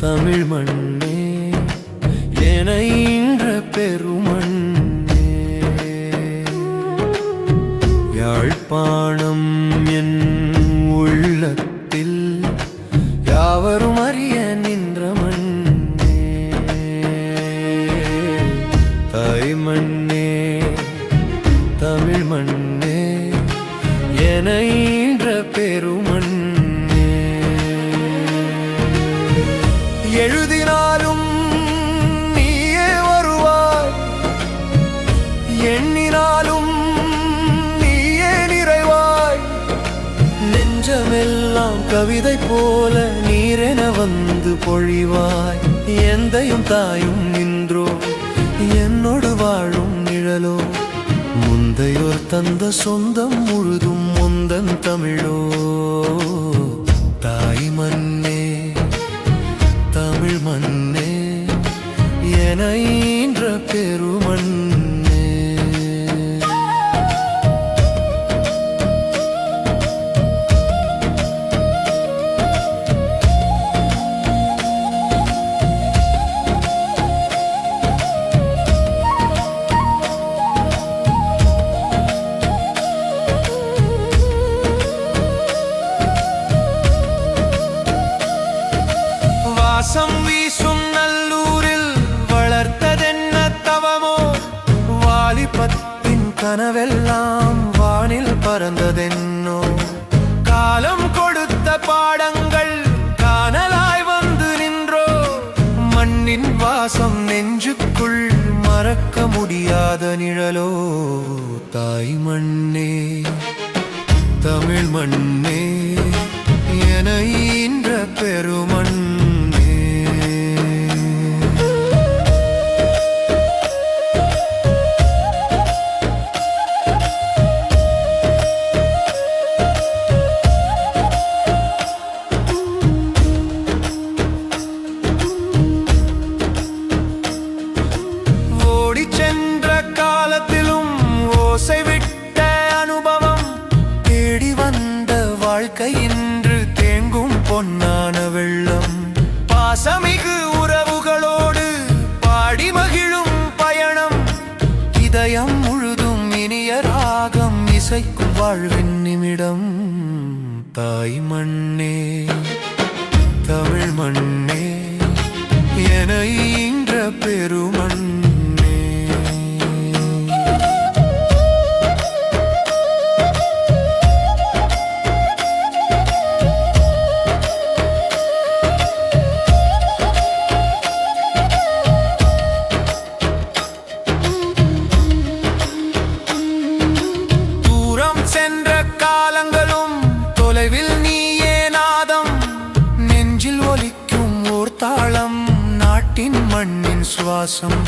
தமிழ் மண்ணே என ஈன்ற பெருமண்ணே யாழ்ப்பாணம் என் உள்ளத்தில் யாவரும் அறிய நின்ற மண்ணே தாய் மண்ணே தமிழ் மண்ணே என ஈன்ற பெருமண்ணே எழுதினாலும் நீயே வருவாய் எண்ணினாலும் நீயே நிறைவாய் நெஞ்சமெல்லாம் கவிதை போல நீரென வந்து பொழிவாய் எந்தையும் தாயும் நின்றோ என்னோடு வாழும் நிழலோ முந்தையோர் தந்த சொந்தம் முழுதும் முந்தன் தமிழோ தாய் மண்ணே தமிழ் மண்ணே என ஈன்ற பெருமண்ணே வாசம் வீசும் நல்லூரில் வளர்த்ததென்ன தவமோ வாலிபத்தின் கனவெல்லாம் வானில் பறந்ததென்னோ காலம் கொடுத்த பாடங்கள் காணலாய் வந்து நின்றோ மண்ணின் வாசம் நெஞ்சுக்குள் மறக்க முடியாத நிழலோ தாய் மண்ணே தமிழ் மண்ணே என ஈன்ற பெருமண்ணே ஓடி சென்ற காலத்திலும் ஓசை விட்ட அனுபவம் தேடி வந்த வாழ்க்கை இன்று தேங்கும் பொன்னான வெள்ளம் பாசமிகு உறவுகளோடு பாடி மகிழும் பயணம் இதயம் முழுதும் இனிய ராகம் இசைக்கும் வாழ்வின் நிமிடம் தாய் மண்ணே தமிழ் மண்ணே என ஈன்ற பெருமண்ணே தூரம் சென்ற காலங்களும் தொலைவில் நீயே நாதம் நெஞ்சில் ஒலிக்கும் ஓர் தாளம் நாட்டின் மண்ணின் சுவாசம்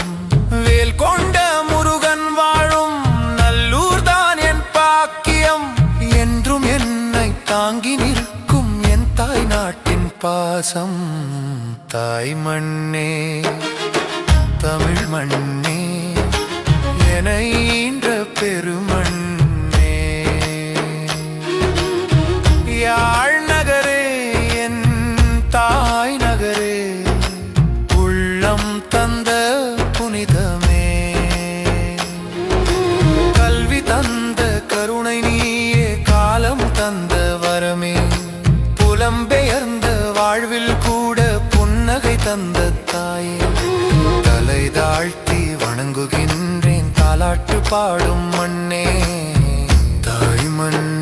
வேல் கொண்ட முருகன் வாழும் நல்லூர் தான் என் பாக்கியம் என்றும் என்னை தாங்கி நிற்கும் என் தாய் நாட்டின் பாசம் தாய் மண்ணே தமிழ் மண்ணே என ஈன்ற பெருமண்ணே யாழ் நகரே என் தாய் நகரே உள்ளம் தந்த புனிதமே கல்வி தந்த கருணை நீயே காலம் தந்த வரமே புலம்பெயர்ந்த வாழ்வில் கூட புன்னகை தந்த தாயே தலை தாழ்த்தி வணங்குகின்றேன் தாலாட்டு பாடும் மண்ணே தாய் மண்ணே